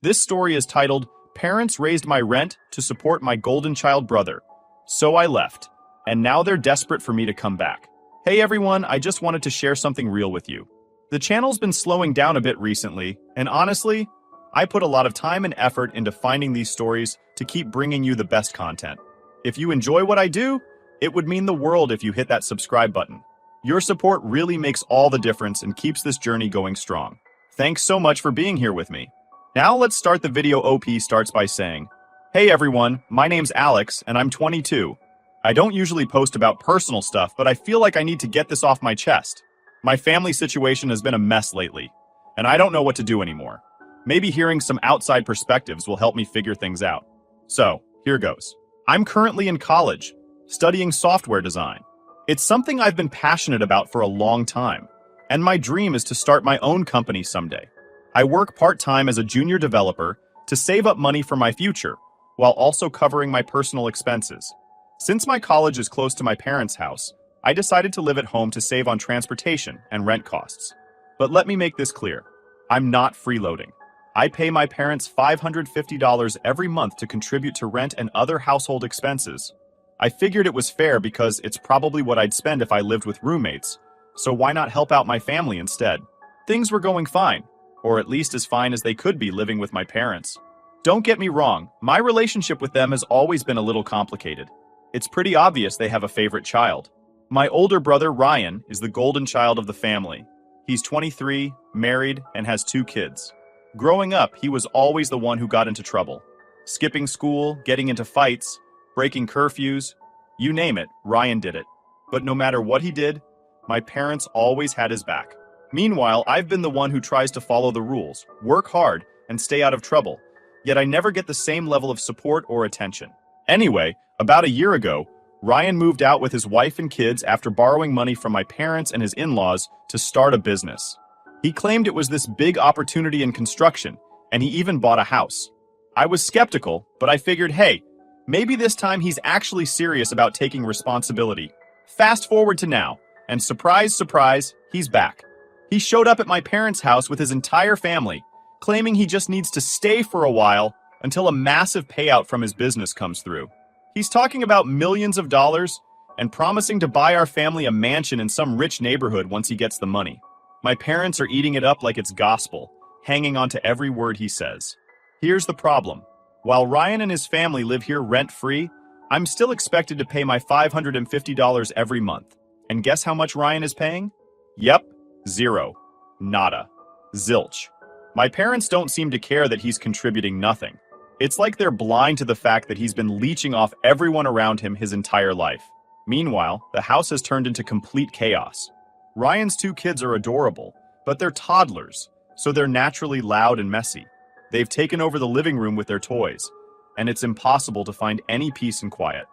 This story is titled, Parents Raised My Rent to Support My Golden Child Brother. So I left, and now they're desperate for me to come back. Hey everyone, I just wanted to share something real with you. The channel's been slowing down a bit recently, and honestly, I put a lot of time and effort into finding these stories to keep bringing you the best content. If you enjoy what I do, it would mean the world if you hit that subscribe button. Your support really makes all the difference and keeps this journey going strong. Thanks so much for being here with me. Now let's start the video. OP starts by saying, Hey everyone, my name's Alex and I'm 22. I don't usually post about personal stuff, but I feel like I need to get this off my chest. My family situation has been a mess lately, and I don't know what to do anymore. Maybe hearing some outside perspectives will help me figure things out. So, here goes. I'm currently in college, studying software design. It's something I've been passionate about for a long time, and my dream is to start my own company someday. I work part-time as a junior developer to save up money for my future, while also covering my personal expenses. Since my college is close to my parents' house, I decided to live at home to save on transportation and rent costs. But let me make this clear. I'm not freeloading. I pay my parents $550 every month to contribute to rent and other household expenses. I figured it was fair because it's probably what I'd spend if I lived with roommates, so why not help out my family instead? Things were going fine, or at least as fine as they could be living with my parents. Don't get me wrong, my relationship with them has always been a little complicated. It's pretty obvious they have a favorite child. My older brother, Ryan, is the golden child of the family. He's 23, married, and has 2 kids. Growing up, he was always the one who got into trouble. Skipping school, getting into fights, breaking curfews, you name it, Ryan did it. But no matter what he did, my parents always had his back. Meanwhile, I've been the one who tries to follow the rules, work hard, and stay out of trouble, yet I never get the same level of support or attention. Anyway, about a year ago, Ryan moved out with his wife and kids after borrowing money from my parents and his in-laws to start a business. He claimed it was this big opportunity in construction, and he even bought a house. I was skeptical, but I figured, hey, maybe this time he's actually serious about taking responsibility. Fast forward to now, and surprise, surprise, he's back. He showed up at my parents' house with his entire family, claiming he just needs to stay for a while until a massive payout from his business comes through. He's talking about millions of dollars and promising to buy our family a mansion in some rich neighborhood once he gets the money. My parents are eating it up like it's gospel, hanging on to every word he says. Here's the problem. While Ryan and his family live here rent-free, I'm still expected to pay my $550 every month. And guess how much Ryan is paying? Yep, zero. Nada. Zilch. My parents don't seem to care that he's contributing nothing. It's like they're blind to the fact that he's been leeching off everyone around him his entire life. Meanwhile, the house has turned into complete chaos. Ryan's 2 kids are adorable, but they're toddlers, so they're naturally loud and messy. They've taken over the living room with their toys, and it's impossible to find any peace and quiet.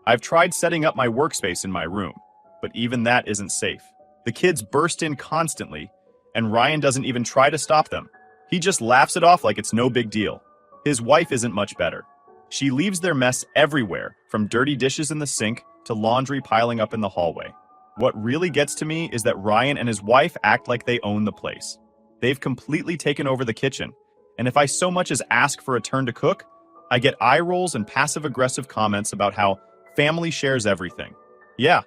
I've tried setting up my workspace in my room, but even that isn't safe. The kids burst in constantly, and Ryan doesn't even try to stop them. He just laughs it off like it's no big deal. His wife isn't much better. She leaves their mess everywhere, from dirty dishes in the sink to laundry piling up in the hallway. What really gets to me is that Ryan and his wife act like they own the place. They've completely taken over the kitchen, and if I so much as ask for a turn to cook, I get eye rolls and passive-aggressive comments about how family shares everything. Yeah,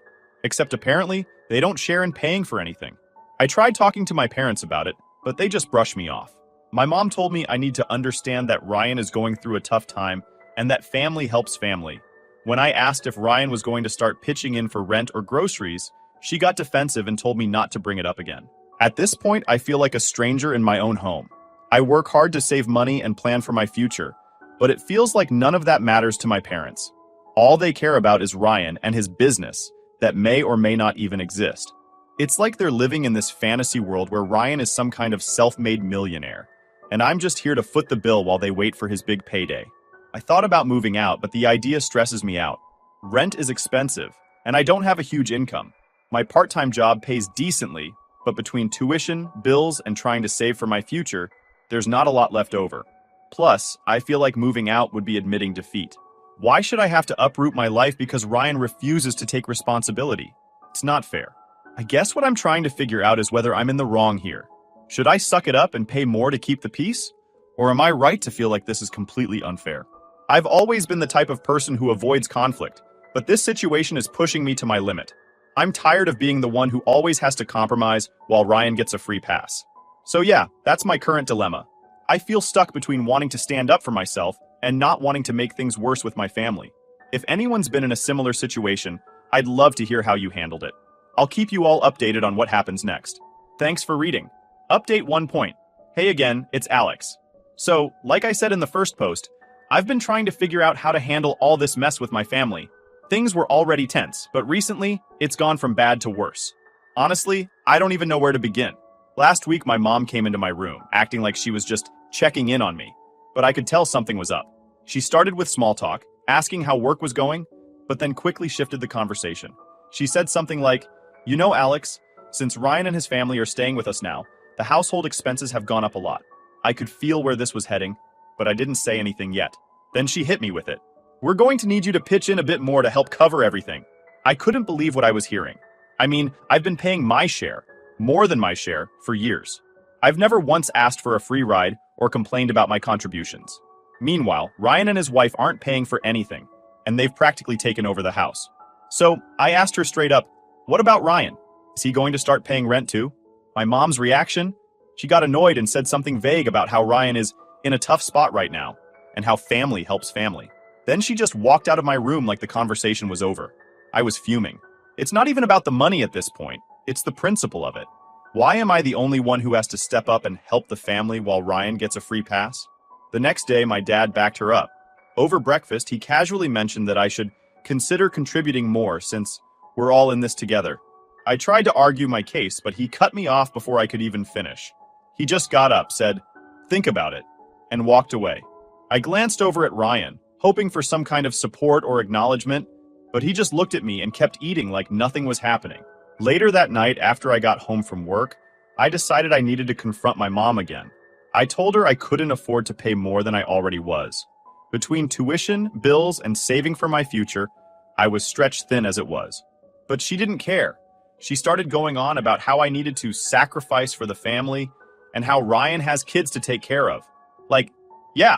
except apparently, they don't share in paying for anything. I tried talking to my parents about it, but they just brush me off. My mom told me I need to understand that Ryan is going through a tough time and that family helps family. When I asked if Ryan was going to start pitching in for rent or groceries, she got defensive and told me not to bring it up again. At this point, I feel like a stranger in my own home. I work hard to save money and plan for my future, but it feels like none of that matters to my parents. All they care about is Ryan and his business that may or may not even exist. It's like they're living in this fantasy world where Ryan is some kind of self-made millionaire, and I'm just here to foot the bill while they wait for his big payday. I thought about moving out, but the idea stresses me out. Rent is expensive, and I don't have a huge income. My part-time job pays decently, but between tuition, bills, and trying to save for my future, there's not a lot left over. Plus, I feel like moving out would be admitting defeat. Why should I have to uproot my life because Ryan refuses to take responsibility? It's not fair. I guess what I'm trying to figure out is whether I'm in the wrong here. Should I suck it up and pay more to keep the peace? Or am I right to feel like this is completely unfair? I've always been the type of person who avoids conflict, but this situation is pushing me to my limit. I'm tired of being the one who always has to compromise while Ryan gets a free pass. So yeah, that's my current dilemma. I feel stuck between wanting to stand up for myself and not wanting to make things worse with my family. If anyone's been in a similar situation, I'd love to hear how you handled it. I'll keep you all updated on what happens next. Thanks for reading. Update 1 point. Hey again, it's Alex. So, like I said in the first post, I've been trying to figure out how to handle all this mess with my family. Things were already tense, but recently, it's gone from bad to worse. Honestly, I don't even know where to begin. Last week, my mom came into my room, acting like she was just checking in on me, but I could tell something was up. She started with small talk, asking how work was going, but then quickly shifted the conversation. She said something like, "You know, Alex, since Ryan and his family are staying with us now, the household expenses have gone up a lot." I could feel where this was heading, but I didn't say anything yet. Then she hit me with it. "We're going to need you to pitch in a bit more to help cover everything." I couldn't believe what I was hearing. I mean, I've been paying my share, more than my share, for years. I've never once asked for a free ride or complained about my contributions. Meanwhile, Ryan and his wife aren't paying for anything, and they've practically taken over the house. So I asked her straight up, "What about Ryan? Is he going to start paying rent too?" My mom's reaction? She got annoyed and said something vague about how Ryan is in a tough spot right now, and how family helps family. Then she just walked out of my room like the conversation was over. I was fuming. It's not even about the money at this point, it's the principle of it. Why am I the only one who has to step up and help the family while Ryan gets a free pass? The next day, my dad backed her up. Over breakfast, he casually mentioned that I should consider contributing more since we're all in this together. I tried to argue my case, but he cut me off before I could even finish. He just got up, said, "Think about it," and walked away. I glanced over at Ryan, hoping for some kind of support or acknowledgement, but he just looked at me and kept eating like nothing was happening. Later that night, after I got home from work, I decided I needed to confront my mom again. I told her I couldn't afford to pay more than I already was. Between tuition, bills, and saving for my future, I was stretched thin as it was. But she didn't care. She started going on about how I needed to sacrifice for the family and how Ryan has kids to take care of. Like, yeah,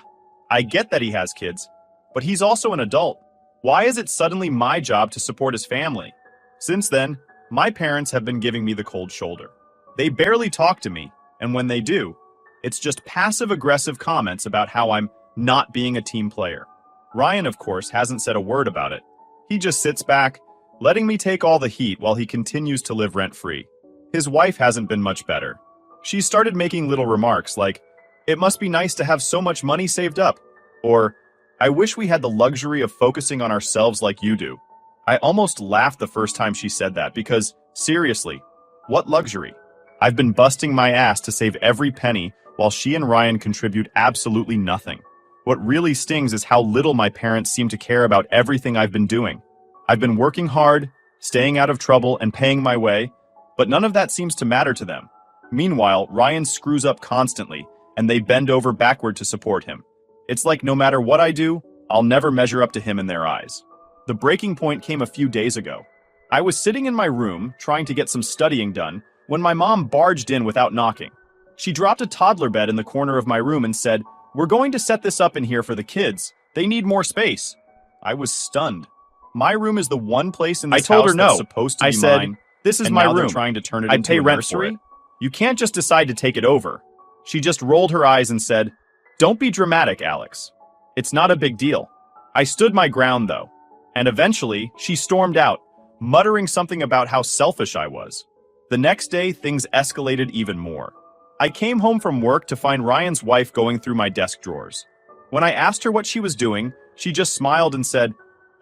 I get that he has kids, but he's also an adult. Why is it suddenly my job to support his family? Since then, my parents have been giving me the cold shoulder. They barely talk to me, and when they do, it's just passive-aggressive comments about how I'm not being a team player. Ryan, of course, hasn't said a word about it. He just sits back, letting me take all the heat while he continues to live rent-free. His wife hasn't been much better. She started making little remarks like, "It must be nice to have so much money saved up," or, "I wish we had the luxury of focusing on ourselves like you do." I almost laughed the first time she said that because, seriously, what luxury? I've been busting my ass to save every penny while she and Ryan contribute absolutely nothing. What really stings is how little my parents seem to care about everything I've been doing. I've been working hard, staying out of trouble, and paying my way, but none of that seems to matter to them. Meanwhile, Ryan screws up constantly, and they bend over backward to support him. It's like no matter what I do, I'll never measure up to him in their eyes. The breaking point came a few days ago. I was sitting in my room, trying to get some studying done, when my mom barged in without knocking. She dropped a toddler bed in the corner of my room and said, "We're going to set this up in here for the kids. They need more space." I was stunned. My room is the one place in this house that's supposed to be mine. "This is my room. They're trying to turn it into a nursery. You can't just decide to take it over." She just rolled her eyes and said, "Don't be dramatic, Alex. It's not a big deal." I stood my ground, though, and eventually she stormed out, muttering something about how selfish I was. The next day, things escalated even more. I came home from work to find Ryan's wife going through my desk drawers. When I asked her what she was doing, she just smiled and said,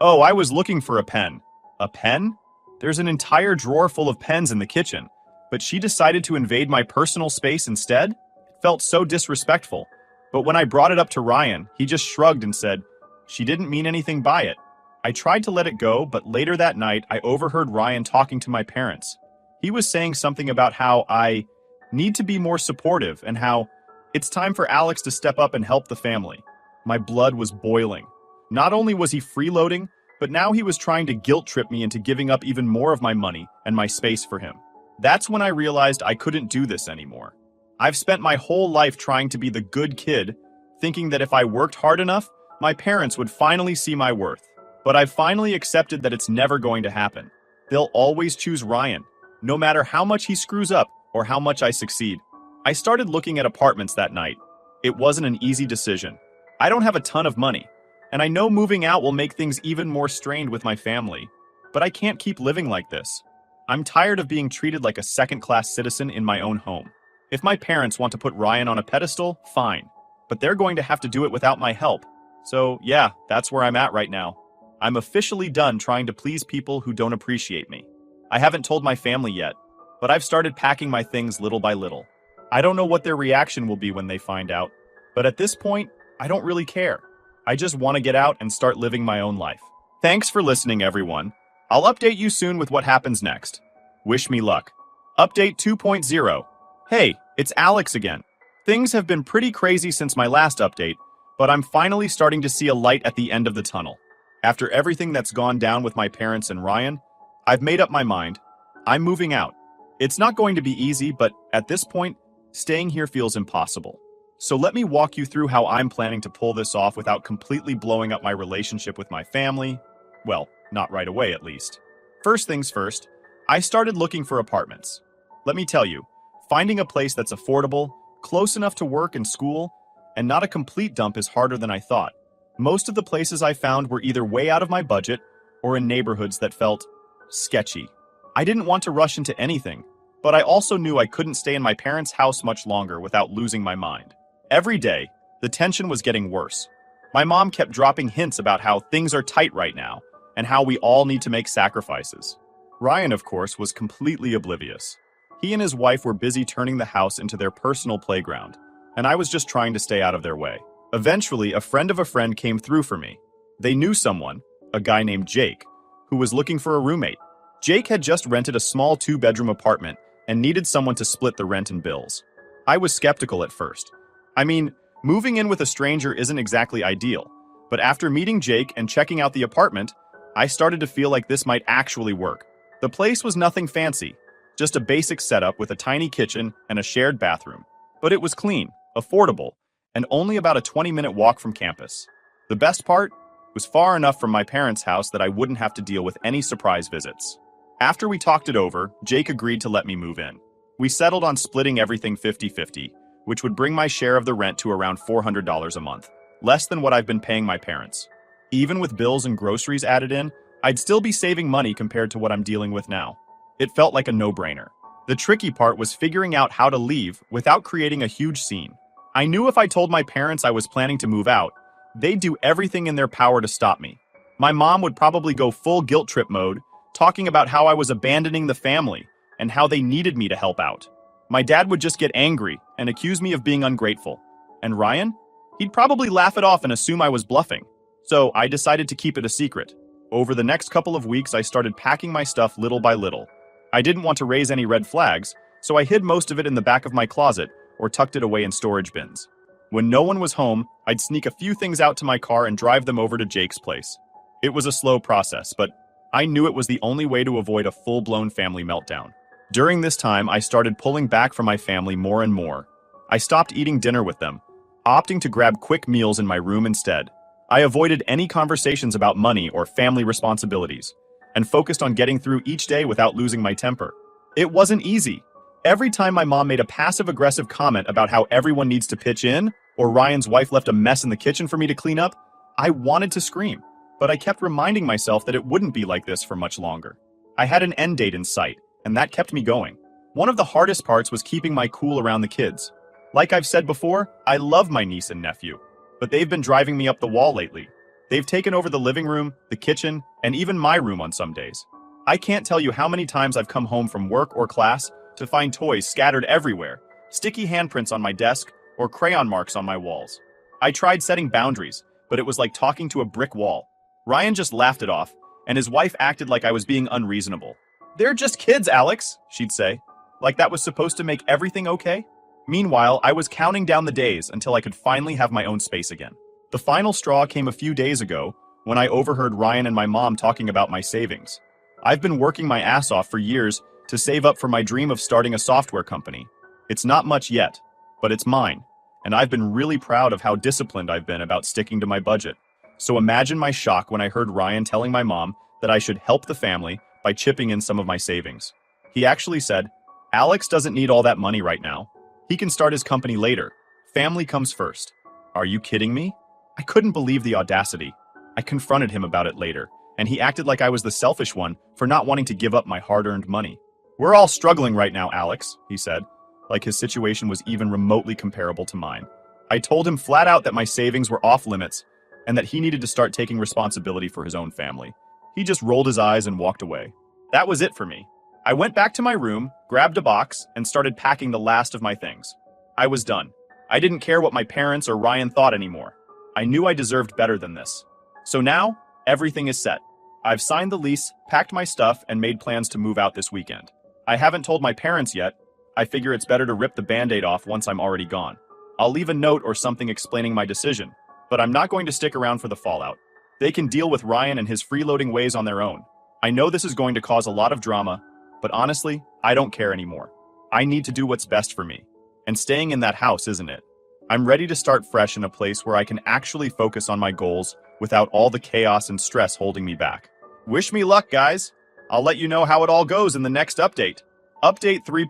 "Oh, I was looking for a pen." A pen? There's an entire drawer full of pens in the kitchen, but she decided to invade my personal space instead? It felt so disrespectful. But when I brought it up to Ryan, he just shrugged and said, she didn't mean anything by it. I tried to let it go, but later that night, I overheard Ryan talking to my parents. He was saying something about how I need to be more supportive and how it's time for Alex to step up and help the family. My blood was boiling. Not only was he freeloading, but now he was trying to guilt trip me into giving up even more of my money and my space for him. That's when I realized I couldn't do this anymore. I've spent my whole life trying to be the good kid, thinking that if I worked hard enough, my parents would finally see my worth. But I've finally accepted that it's never going to happen. They'll always choose Ryan, no matter how much he screws up or how much I succeed. I started looking at apartments that night. It wasn't an easy decision. I don't have a ton of money, and I know moving out will make things even more strained with my family. But I can't keep living like this. I'm tired of being treated like a second-class citizen in my own home. If my parents want to put Ryan on a pedestal, fine. But they're going to have to do it without my help. So yeah, that's where I'm at right now. I'm officially done trying to please people who don't appreciate me. I haven't told my family yet, but I've started packing my things little by little. I don't know what their reaction will be when they find out, but at this point, I don't really care. I just want to get out and start living my own life. Thanks for listening, everyone. I'll update you soon with what happens next. Wish me luck. Update 2.0. Hey, it's Alex again. Things have been pretty crazy since my last update, but I'm finally starting to see a light at the end of the tunnel. After everything that's gone down with my parents and Ryan, I've made up my mind. I'm moving out. It's not going to be easy, but at this point, staying here feels impossible. So let me walk you through how I'm planning to pull this off without completely blowing up my relationship with my family. Well, not right away at least. First things first, I started looking for apartments. Let me tell you, finding a place that's affordable, close enough to work and school, and not a complete dump is harder than I thought. Most of the places I found were either way out of my budget or in neighborhoods that felt sketchy. I didn't want to rush into anything, but I also knew I couldn't stay in my parents' house much longer without losing my mind. Every day, the tension was getting worse. My mom kept dropping hints about how things are tight right now and how we all need to make sacrifices. Ryan, of course, was completely oblivious. He and his wife were busy turning the house into their personal playground, and I was just trying to stay out of their way. Eventually, a friend of a friend came through for me. They knew someone, a guy named Jake, who was looking for a roommate. Jake had just rented a small 2-bedroom apartment and needed someone to split the rent and bills. I was skeptical at first. I mean, moving in with a stranger isn't exactly ideal, but after meeting Jake and checking out the apartment, I started to feel like this might actually work. The place was nothing fancy, just a basic setup with a tiny kitchen and a shared bathroom. But it was clean, affordable, and only about a 20-minute walk from campus. The best part was far enough from my parents' house that I wouldn't have to deal with any surprise visits. After we talked it over, Jake agreed to let me move in. We settled on splitting everything 50-50, which would bring my share of the rent to around $400 a month, less than what I've been paying my parents. Even with bills and groceries added in, I'd still be saving money compared to what I'm dealing with now. It felt like a no-brainer. The tricky part was figuring out how to leave without creating a huge scene. I knew if I told my parents I was planning to move out, they'd do everything in their power to stop me. My mom would probably go full guilt trip mode, talking about how I was abandoning the family and how they needed me to help out. My dad would just get angry and accuse me of being ungrateful. And Ryan? He'd probably laugh it off and assume I was bluffing. So I decided to keep it a secret. Over the next couple of weeks, I started packing my stuff little by little. I didn't want to raise any red flags, so I hid most of it in the back of my closet or tucked it away in storage bins. When no one was home, I'd sneak a few things out to my car and drive them over to Jake's place. It was a slow process, but I knew it was the only way to avoid a full-blown family meltdown. During this time, I started pulling back from my family more and more. I stopped eating dinner with them, opting to grab quick meals in my room instead. I avoided any conversations about money or family responsibilities, and focused on getting through each day without losing my temper. It wasn't easy. Every time my mom made a passive-aggressive comment about how everyone needs to pitch in, or Ryan's wife left a mess in the kitchen for me to clean up, I wanted to scream, but I kept reminding myself that it wouldn't be like this for much longer. I had an end date in sight, and that kept me going. One of the hardest parts was keeping my cool around the kids. Like I've said before, I love my niece and nephew, but they've been driving me up the wall lately. They've taken over the living room, the kitchen, and even my room on some days. I can't tell you how many times I've come home from work or class to find toys scattered everywhere, sticky handprints on my desk, or crayon marks on my walls. I tried setting boundaries, but it was like talking to a brick wall. Ryan just laughed it off, and his wife acted like I was being unreasonable. "They're just kids, Alex," she'd say, like that was supposed to make everything okay. Meanwhile, I was counting down the days until I could finally have my own space again. The final straw came a few days ago when I overheard Ryan and my mom talking about my savings. I've been working my ass off for years to save up for my dream of starting a software company. It's not much yet, but it's mine. and I've been really proud of how disciplined I've been about sticking to my budget. So imagine my shock when I heard Ryan telling my mom that I should help the family by chipping in some of my savings. He actually said, "Alex doesn't need all that money right now. He can start his company later. Family comes first." Are you kidding me? I couldn't believe the audacity. I confronted him about it later, and he acted like I was the selfish one for not wanting to give up my hard-earned money. "We're all struggling right now, Alex," he said, like his situation was even remotely comparable to mine. I told him flat out that my savings were off limits and that he needed to start taking responsibility for his own family. He just rolled his eyes and walked away. That was it for me. I went back to my room, grabbed a box, and started packing the last of my things. I was done. I didn't care what my parents or Ryan thought anymore. I knew I deserved better than this. So now, everything is set. I've signed the lease, packed my stuff, and made plans to move out this weekend. I haven't told my parents yet. I figure it's better to rip the band-aid off once I'm already gone. I'll leave a note or something explaining my decision, but I'm not going to stick around for the fallout. They can deal with Ryan and his freeloading ways on their own. I know this is going to cause a lot of drama, but honestly, I don't care anymore. I need to do what's best for me. And staying in that house isn't it. I'm ready to start fresh in a place where I can actually focus on my goals without all the chaos and stress holding me back. Wish me luck, guys. I'll let you know how it all goes in the next update. Update 3.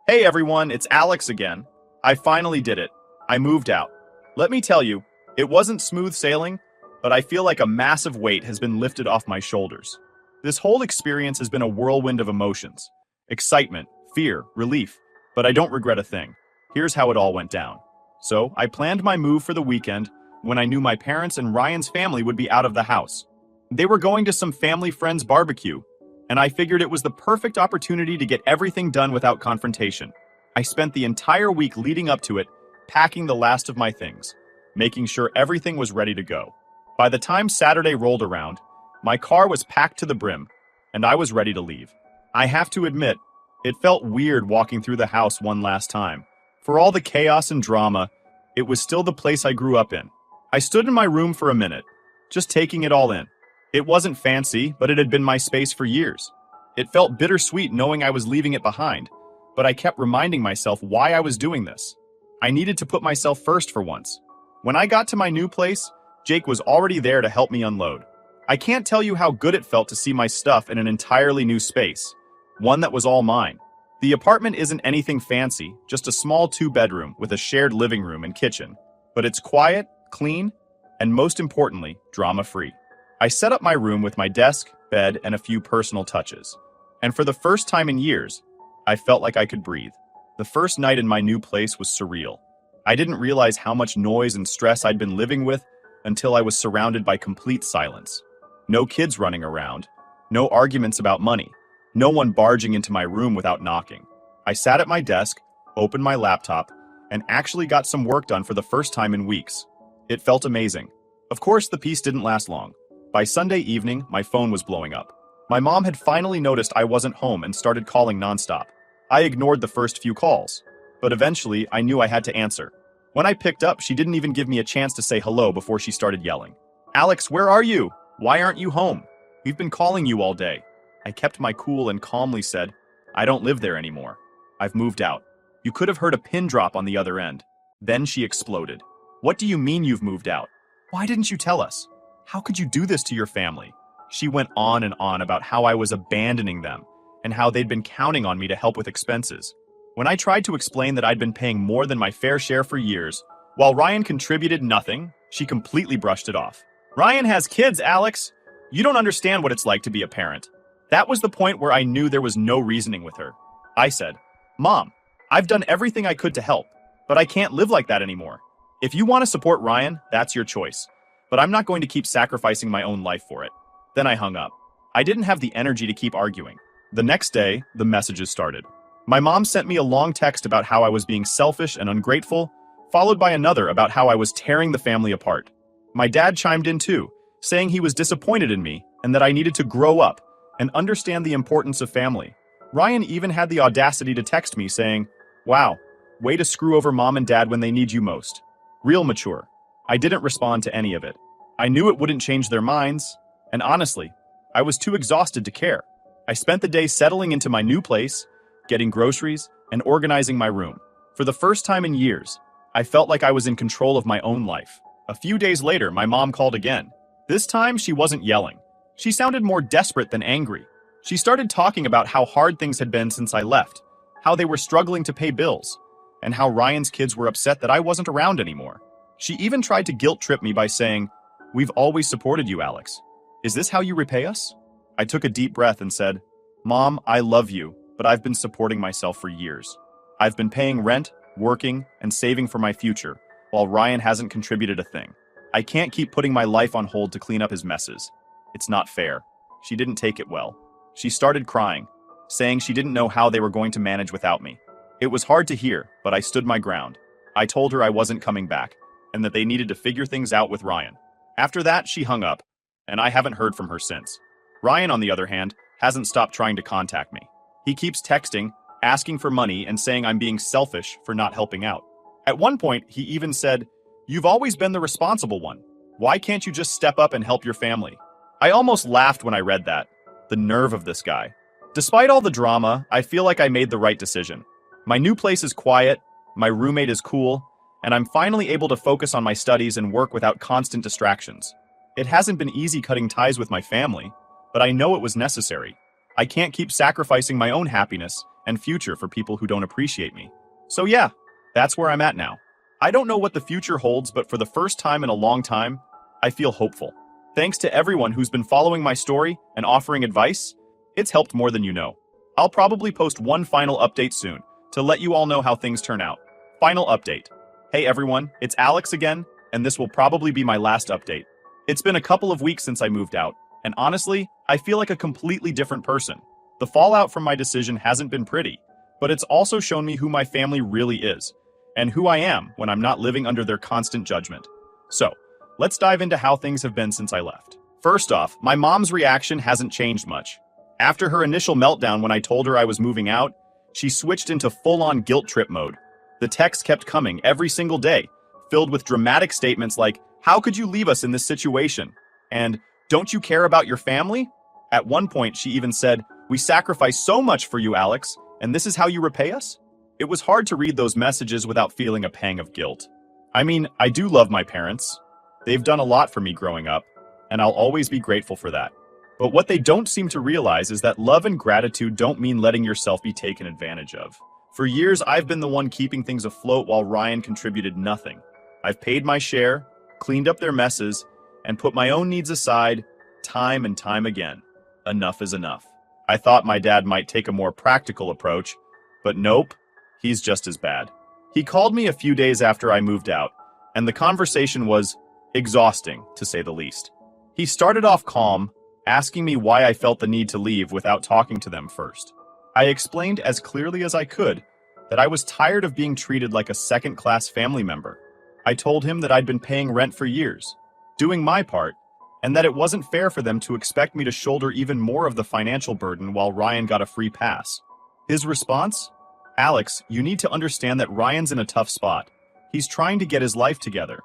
Hey everyone, it's Alex again. I finally did it. I moved out. Let me tell you, it wasn't smooth sailing, but I feel like a massive weight has been lifted off my shoulders. This whole experience has been a whirlwind of emotions. Excitement, fear, relief, but I don't regret a thing. Here's how it all went down. So, I planned my move for the weekend when I knew my parents and Ryan's family would be out of the house. They were going to some family friends' barbecue, and I figured it was the perfect opportunity to get everything done without confrontation. I spent the entire week leading up to it, packing the last of my things, making sure everything was ready to go. By the time Saturday rolled around, my car was packed to the brim, and I was ready to leave. I have to admit, it felt weird walking through the house one last time. For all the chaos and drama, it was still the place I grew up in. I stood in my room for a minute, just taking it all in. It wasn't fancy, but it had been my space for years. It felt bittersweet knowing I was leaving it behind, but I kept reminding myself why I was doing this. I needed to put myself first for once. When I got to my new place, Jake was already there to help me unload. I can't tell you how good it felt to see my stuff in an entirely new space, one that was all mine. The apartment isn't anything fancy, just a small 2-bedroom with a shared living room and kitchen. But it's quiet, clean, and most importantly, drama-free. I set up my room with my desk, bed, and a few personal touches. And for the first time in years, I felt like I could breathe. The first night in my new place was surreal. I didn't realize how much noise and stress I'd been living with until I was surrounded by complete silence. No kids running around, no arguments about money. No one barging into my room without knocking. I sat at my desk, opened my laptop, and actually got some work done for the first time in weeks. It felt amazing. Of course, the peace didn't last long. By Sunday evening, my phone was blowing up. My mom had finally noticed I wasn't home and started calling nonstop. I ignored the first few calls, but eventually I knew I had to answer. When I picked up, she didn't even give me a chance to say hello before she started yelling. "Alex, where are you? Why aren't you home? We've been calling you all day." I kept my cool and calmly said, "I don't live there anymore. I've moved out." You could have heard a pin drop on the other end. Then she exploded. "What do you mean you've moved out? Why didn't you tell us? How could you do this to your family?" She went on and on about how I was abandoning them and how they'd been counting on me to help with expenses. When I tried to explain that I'd been paying more than my fair share for years, while Ryan contributed nothing, she completely brushed it off. "Ryan has kids, Alex. You don't understand what it's like to be a parent." That was the point where I knew there was no reasoning with her. I said, "Mom, I've done everything I could to help, but I can't live like that anymore. If you want to support Ryan, that's your choice. But I'm not going to keep sacrificing my own life for it." Then I hung up. I didn't have the energy to keep arguing. The next day, the messages started. My mom sent me a long text about how I was being selfish and ungrateful, followed by another about how I was tearing the family apart. My dad chimed in too, saying he was disappointed in me and that I needed to grow up and understand the importance of family. Ryan even had the audacity to text me saying, "Wow, way to screw over mom and dad when they need you most." Real mature. I didn't respond to any of it. I knew it wouldn't change their minds, and honestly, I was too exhausted to care. I spent the day settling into my new place, getting groceries, and organizing my room. For the first time in years, I felt like I was in control of my own life. A few days later, my mom called again. This time, she wasn't yelling. She sounded more desperate than angry. She started talking about how hard things had been since I left, how they were struggling to pay bills, and how Ryan's kids were upset that I wasn't around anymore. She even tried to guilt trip me by saying, "We've always supported you, Alex. Is this how you repay us?" I took a deep breath and said, "Mom, I love you, but I've been supporting myself for years. I've been paying rent, working, and saving for my future, while Ryan hasn't contributed a thing. I can't keep putting my life on hold to clean up his messes. It's not fair." She didn't take it well. She started crying, saying she didn't know how they were going to manage without me. It was hard to hear, but I stood my ground. I told her I wasn't coming back, and that they needed to figure things out with Ryan. After that, she hung up, and I haven't heard from her since. Ryan, on the other hand, hasn't stopped trying to contact me. He keeps texting, asking for money, and saying I'm being selfish for not helping out. At one point, he even said, "You've always been the responsible one. Why can't you just step up and help your family?" I almost laughed when I read that. The nerve of this guy. Despite all the drama, I feel like I made the right decision. My new place is quiet, my roommate is cool, and I'm finally able to focus on my studies and work without constant distractions. It hasn't been easy cutting ties with my family, but I know it was necessary. I can't keep sacrificing my own happiness and future for people who don't appreciate me. So yeah, that's where I'm at now. I don't know what the future holds, but for the first time in a long time, I feel hopeful. Thanks to everyone who's been following my story and offering advice. It's helped more than you know. I'll probably post one final update soon to let you all know how things turn out. Final update. Hey everyone, it's Alex again, and this will probably be my last update. It's been a couple of weeks since I moved out, and honestly, I feel like a completely different person. The fallout from my decision hasn't been pretty, but it's also shown me who my family really is, and who I am when I'm not living under their constant judgment. So, let's dive into how things have been since I left. First off, my mom's reaction hasn't changed much. After her initial meltdown when I told her I was moving out, she switched into full-on guilt trip mode. The texts kept coming every single day, filled with dramatic statements like, "How could you leave us in this situation?" And, "Don't you care about your family?" At one point, she even said, "We sacrificed so much for you, Alex, and this is how you repay us?" It was hard to read those messages without feeling a pang of guilt. I mean, I do love my parents. They've done a lot for me growing up, and I'll always be grateful for that. But what they don't seem to realize is that love and gratitude don't mean letting yourself be taken advantage of. For years, I've been the one keeping things afloat while Ryan contributed nothing. I've paid my share, cleaned up their messes, and put my own needs aside time and time again. Enough is enough. I thought my dad might take a more practical approach, but nope, he's just as bad. He called me a few days after I moved out, and the conversation was exhausting, to say the least. He started off calm, asking me why I felt the need to leave without talking to them first. I explained as clearly as I could that I was tired of being treated like a second-class family member. I told him that I'd been paying rent for years, doing my part, and that it wasn't fair for them to expect me to shoulder even more of the financial burden while Ryan got a free pass. His response? "Alex, you need to understand that Ryan's in a tough spot. He's trying to get his life together.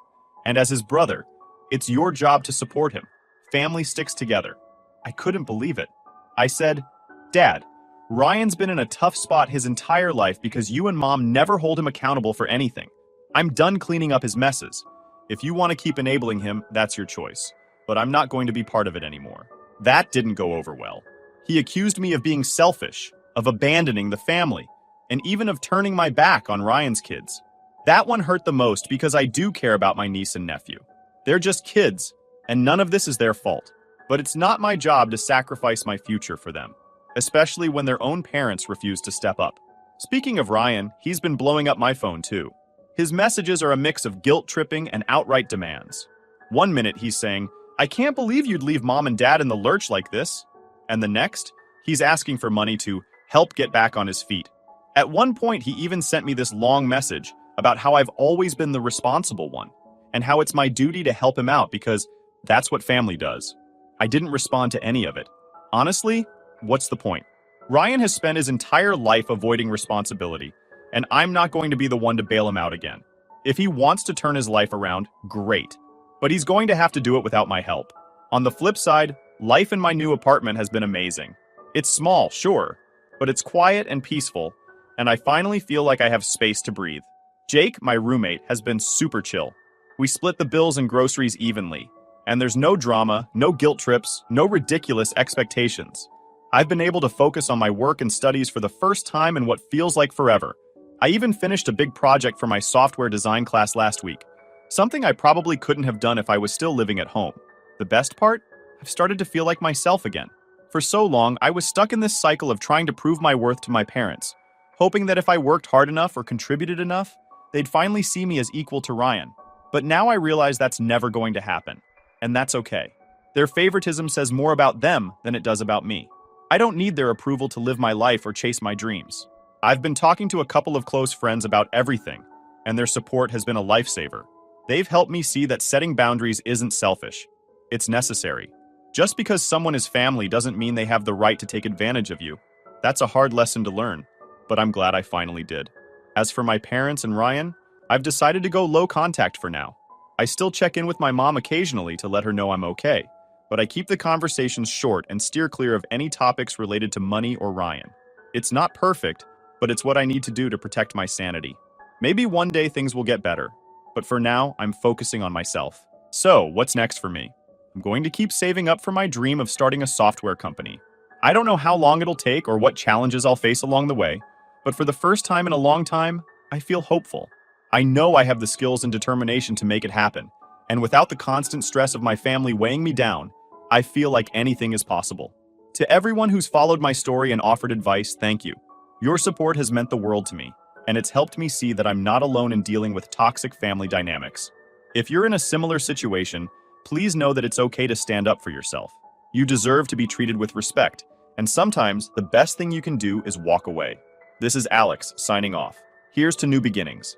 And as his brother, it's your job to support him. Family sticks together." I couldn't believe it. I said, "Dad, Ryan's been in a tough spot his entire life because you and Mom never hold him accountable for anything. I'm done cleaning up his messes. If you want to keep enabling him, that's your choice. But I'm not going to be part of it anymore." That didn't go over well. He accused me of being selfish, of abandoning the family, and even of turning my back on Ryan's kids. That one hurt the most because I do care about my niece and nephew. They're just kids, and none of this is their fault. But it's not my job to sacrifice my future for them, especially when their own parents refuse to step up. Speaking of Ryan, he's been blowing up my phone too. His messages are a mix of guilt-tripping and outright demands. One minute he's saying, "I can't believe you'd leave Mom and Dad in the lurch like this." And the next, he's asking for money to help get back on his feet. At one point, he even sent me this long message about how I've always been the responsible one, and how it's my duty to help him out because that's what family does. I didn't respond to any of it. Honestly, what's the point? Ryan has spent his entire life avoiding responsibility, and I'm not going to be the one to bail him out again. If he wants to turn his life around, great. But he's going to have to do it without my help. On the flip side, life in my new apartment has been amazing. It's small, sure, but it's quiet and peaceful, and I finally feel like I have space to breathe. Jake, my roommate, has been super chill. We split the bills and groceries evenly, and there's no drama, no guilt trips, no ridiculous expectations. I've been able to focus on my work and studies for the first time in what feels like forever. I even finished a big project for my software design class last week, something I probably couldn't have done if I was still living at home. The best part? I've started to feel like myself again. For so long, I was stuck in this cycle of trying to prove my worth to my parents, hoping that if I worked hard enough or contributed enough, they'd finally see me as equal to Ryan. But now I realize that's never going to happen, and that's okay. Their favoritism says more about them than it does about me. I don't need their approval to live my life or chase my dreams. I've been talking to a couple of close friends about everything, and their support has been a lifesaver. They've helped me see that setting boundaries isn't selfish. It's necessary. Just because someone is family doesn't mean they have the right to take advantage of you. That's a hard lesson to learn, but I'm glad I finally did. As for my parents and Ryan, I've decided to go low contact for now. I still check in with my mom occasionally to let her know I'm okay, but I keep the conversations short and steer clear of any topics related to money or Ryan. It's not perfect, but it's what I need to do to protect my sanity. Maybe one day things will get better, but for now, I'm focusing on myself. So, what's next for me? I'm going to keep saving up for my dream of starting a software company. I don't know how long it'll take or what challenges I'll face along the way, but for the first time in a long time, I feel hopeful. I know I have the skills and determination to make it happen, and without the constant stress of my family weighing me down, I feel like anything is possible. To everyone who's followed my story and offered advice, thank you. Your support has meant the world to me, and it's helped me see that I'm not alone in dealing with toxic family dynamics. If you're in a similar situation, please know that it's okay to stand up for yourself. You deserve to be treated with respect, and sometimes the best thing you can do is walk away. This is Alex, signing off. Here's to new beginnings.